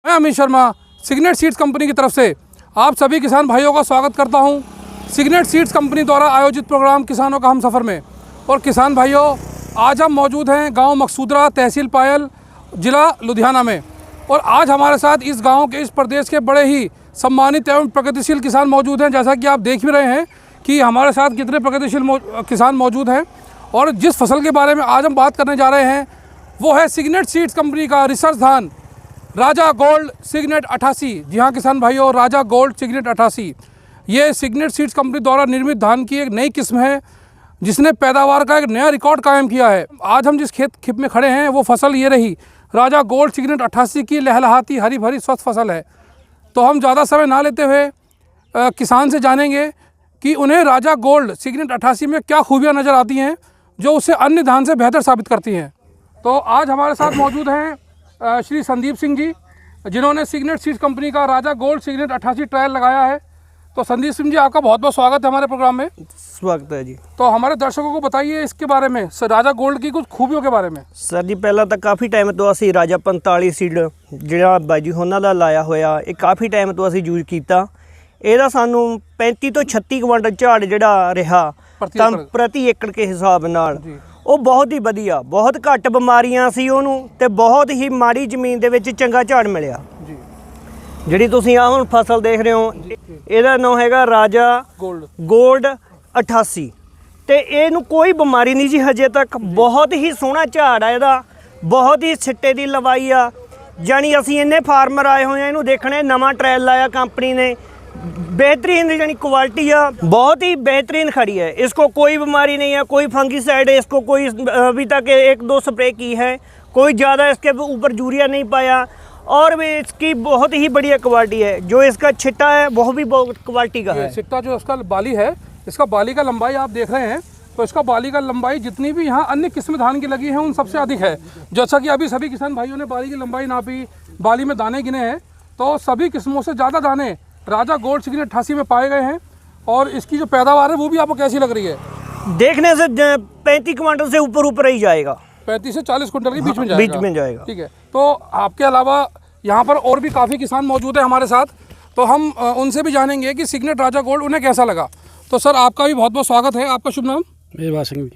मैं Amit Sharma signet seeds company की तरफ से आप सभी किसान भाइयों का स्वागत करता हूं सिग्नेट सीड्स कंपनी द्वारा आयोजित प्रोग्राम किसानों का हमसफ़र में। और किसान भाइयों, आज हम मौजूद हैं गांव मकसूदरा, तहसील पायल, ज़िला लुधियाना में। और आज हमारे साथ इस गांव के, इस प्रदेश के बड़े ही सम्मानित एवं प्रगतिशील किसान मौजूद हैं। जैसा कि आप देख भी रहे हैं कि हमारे साथ कितने प्रगतिशील किसान मौजूद हैं। और जिस फसल के बारे में आज हम बात करने जा रहे हैं वो है सिग्नेट सीड्स कंपनी का रिसर्च धान राजा गोल्ड सिग्नेट 88। जी हाँ किसान भाइयों, राजा गोल्ड सिग्नेट 88 ये सिग्नेट सीड्स कंपनी द्वारा निर्मित धान की एक नई किस्म है जिसने पैदावार का एक नया रिकॉर्ड कायम किया है। आज हम जिस खेत में खड़े हैं वो फसल ये रही राजा गोल्ड सिग्नेट 88 की लहलहाती हरी भरी स्वस्थ फसल है। तो हम ज़्यादा समय ना लेते हुए किसान से जानेंगे कि उन्हें राजा गोल्ड सिग्नेट 88 में क्या खूबियाँ नज़र आती हैं जो उसे अन्य धान से बेहतर साबित करती हैं। तो आज हमारे साथ मौजूद हैं श्री संदीप सिंह जी, जिन्होंने सिग्नेट सीड्स कंपनी का राजा गोल्ड सिग्नेट 88 ट्रायल लगाया है। तो संदीप सिंह जी, आपका बहुत बहुत स्वागत है हमारे प्रोग्राम में। स्वागत है जी। तो हमारे दर्शकों को बताइए इसके बारे में, राजा गोल्ड की कुछ खूबियों के बारे में। सर जी, पहला तो काफ़ी टाइम तो असी राजा 45 सीड ਜਿਹੜਾ ਬਾਜੀ ਉਹਨਾਂ ਦਾ ਲਾਇਆ ਹੋਇਆ, ਇਹ ਕਾफ़ी टाइम तो ਅਸੀਂ ਯੂਜ਼ ਕੀਤਾ। ਇਹਦਾ ਸਾਨੂੰ 35 ਤੋਂ 36 ਕੁਇੰਟਲ ਝਾੜ ਜਿਹੜਾ ਰਿਹਾ ਤਾਂ ਪ੍ਰਤੀ ਏਕੜ के हिसाब ਨਾਲ ਉਹ ਬਹੁਤ ਹੀ ਵਧੀਆ, ਬਹੁਤ ਘੱਟ ਬਿਮਾਰੀਆਂ ਸੀ ਉਹਨੂੰ ਤੇ ਬਹੁਤ ਹੀ ਮਾੜੀ ਜ਼ਮੀਨ ਦੇ ਵਿੱਚ ਚੰਗਾ ਝਾੜ ਮਿਲਿਆ ਜੀ। ਜਿਹੜੀ ਤੁਸੀਂ ਆ ਹੁਣ ਫਸਲ ਦੇਖ ਰਹੇ ਹੋ ਇਹਦਾ ਨਾਮ ਹੈਗਾ ਰਾਜਾ ਗੋਲਡ 88 ਤੇ ਇਹਨੂੰ ਕੋਈ ਬਿਮਾਰੀ ਨਹੀਂ ਜੀ ਹਜੇ ਤੱਕ। ਬਹੁਤ ਹੀ ਸੋਹਣਾ ਝਾੜ ਆ ਇਹਦਾ, ਬਹੁਤ ਹੀ ਸਿੱਟੇ ਦੀ ਲਵਾਈ ਆ। ਜਾਨੀ ਅਸੀਂ ਇੰਨੇ ਫਾਰਮਰ ਆਏ ਹੋਏ ਆ ਇਹਨੂੰ ਦੇਖਣੇ, ਨਵਾਂ ਟ੍ਰਾਇਲ लाया कंपनी ने, बेहतरीन यानी क्वालिटी है, बहुत ही बेहतरीन खड़ी है। इसको कोई बीमारी नहीं है, कोई फंगीसाइड है, इसको कोई अभी तक 1-2 स्प्रे की है, कोई ज़्यादा इसके ऊपर यूरिया नहीं पाया। और भी इसकी बहुत ही बढ़िया क्वालिटी है। जो इसका छिट्टा है वो भी बहुत क्वालिटी का है। छिट्टा जो इसका बाली है, इसका बाली का लंबाई आप देख रहे हैं तो इसका बाली का लंबाई जितनी भी यहाँ अन्य किस्म धान की लगी है उन सबसे अधिक है। जैसा कि अभी सभी किसान भाइयों ने बाली की लंबाई नापी, बाली में दाने गिने हैं, तो सभी किस्मों से ज़्यादा दाने राजा गोल्ड सिग्नेट 88 में पाए गए हैं। और इसकी जो पैदावार है वो भी आपको कैसी लग रही है? देखने से 35 क्विंटल से ऊपर ही जाएगा, 35 से 40 क्विंटल के बीच में जाएगा। ठीक है। तो आपके अलावा यहाँ पर और भी काफ़ी किसान मौजूद है हमारे साथ, तो हम उनसे भी जानेंगे कि सिग्नेट राजा गोल्ड उन्हें कैसा लगा। तो सर, आपका भी बहुत बहुत स्वागत है। आपका शुभ नाम? मेवा सिंह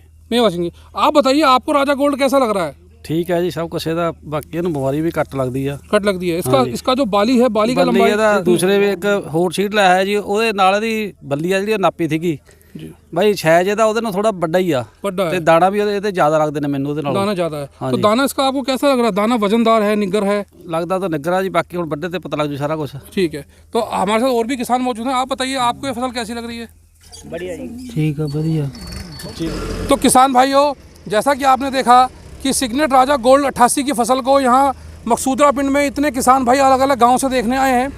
जी। आप बताइए, आपको राजा गोल्ड कैसा लग रहा है? ठीक है जी, सब कुछ ਇਹਦਾ ਬਾਕੀ ਇਹਨੂੰ ਬਿਮਾਰੀ ਵੀ ਘੱਟ ਲੱਗਦੀ ਆ। ਘੱਟ ਲੱਗਦੀ ਹੈ। इसका जो बाली है, बाली का लंबाई ਇਹਦਾ ਦੂਸਰੇ ਵੀ ਇੱਕ ਹੋਰ ਸੀਟ ਲਾਇਆ ਹੈ ਜੀ, ਉਹਦੇ ਨਾਲ ਇਹਦੀ ਬੱਲੀ ਆ ਜਿਹੜੀ ਨਾਪੀ ਸੀਗੀ ਜੀ ਭਾਈ, ਛੈਜ ਇਹਦਾ ਉਹਦੇ ਨਾਲ ਥੋੜਾ ਵੱਡਾ ਹੀ ਆ ਤੇ ਦਾਣਾ ਵੀ ਇਹਦੇ ਜ਼ਿਆਦਾ ਲੱਗਦੇ ਨੇ ਮੈਨੂੰ ਉਹਦੇ ਨਾਲ। दाना ज़्यादा है। तो दाना इसका आपको कैसा लग रहा है? दाना वजनदार है, निग्गर है? लगता तो निग्गर जी, बाकी ਹੁਣ ਵੱਡੇ ਤੇ पता लग जू सारा कुछ। ठीक है। तो हमारे साथ और भी किसान मौजूद हैं। आप बताइए, आपको ये फसल कैसी लग रही है? बढ़िया जी। ठीक है, बढ़िया। तो किसान भाइयों, जैसा कि आपने देखा कि सिग्नेट राजा गोल्ड 88 की फसल को यहाँ मकसूदरा पिंड में इतने किसान भाई अलग अलग गांव से देखने आए हैं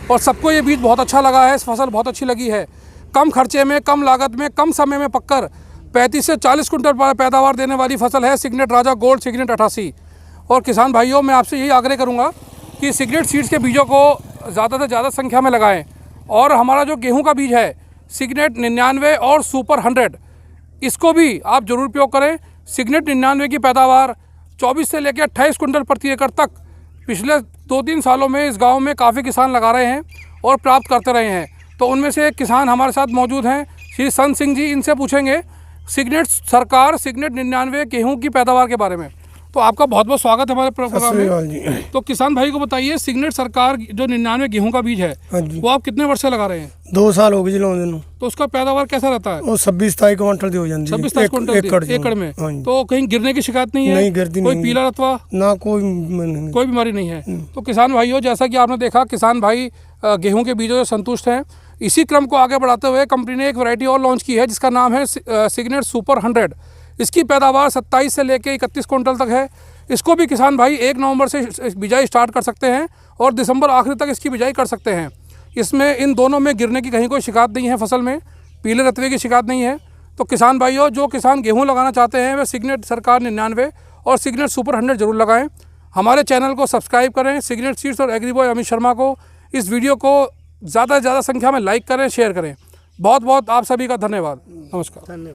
और सबको ये बीज बहुत अच्छा लगा है। इस फसल बहुत अच्छी लगी है। कम खर्चे में, कम लागत में, कम समय में पककर 35 से 40 कुंटल पैदावार देने वाली फसल है सिग्नेट राजा गोल्ड सिग्नेट 88। और किसान भाइयों, मैं आपसे यही आग्रह करूँगा कि सिग्नेट सीड्स के बीजों को ज़्यादा से ज़्यादा संख्या में लगाएँ। और हमारा जो गेहूँ का बीज है सिग्नेट 99 और सुपर 100, इसको भी आप ज़रूर उपयोग करें। सिग्नेट 99 की पैदावार 24 से लेकर 28 कुंटल प्रति एकड़ तक पिछले 2-3 सालों में इस गांव में काफ़ी किसान लगा रहे हैं और प्राप्त करते रहे हैं। तो उनमें से एक किसान हमारे साथ मौजूद हैं, श्री संत सिंह जी। इनसे पूछेंगे सिग्नेट सरकार सिग्नेट 99 गेहूँ की पैदावार के बारे में। तो आपका बहुत बहुत स्वागत है हमारे प्रोग्राम में। तो किसान भाई को बताइए, सिग्नेट सरकार जो 99 गेहूं का बीज है वो आप कितने वर्ष से लगा रहे हैं? 2 साल हो गए जी लाने ਨੂੰ। तो उसका पैदावार कैसा रहता है? वो 26-27 क्विंटल दी हो जाती है। 26-27 क्विंटल एकड़ में। तो कहीं गिरने की शिकायत नहीं है? नहीं गिरती, कोई पीला रतवा ना, कोई बीमारी नहीं है। तो किसान भाइयों, जैसा कि आपने देखा, किसान भाई गेहूं के बीजों से संतुष्ट हैं। इसी क्रम को आगे बढ़ाते हुए कंपनी ने एक वैरायटी और लॉन्च की है जिसका नाम है सिग्नेट सुपर 100। इसकी पैदावार 27 से लेकर 31 क्विंटल तक है। इसको भी किसान भाई 1 नवंबर से बिजाई स्टार्ट कर सकते हैं और दिसंबर आखिर तक इसकी बिजाई कर सकते हैं। इसमें इन दोनों में गिरने की कहीं कोई शिकायत नहीं है, फसल में पीले रतवे की शिकायत नहीं है। तो किसान भाइयों, जो किसान गेहूं लगाना चाहते हैं वे सिग्नेट सरकार 99 और सिग्नेट सुपर 100 जरूर लगाएं। हमारे चैनल को सब्सक्राइब करें। सिग्नेट सीड्स और एग्रीबॉय अमित शर्मा को, इस वीडियो को ज़्यादा से ज़्यादा संख्या में लाइक करें, शेयर करें। बहुत बहुत आप सभी का धन्यवाद। नमस्कार।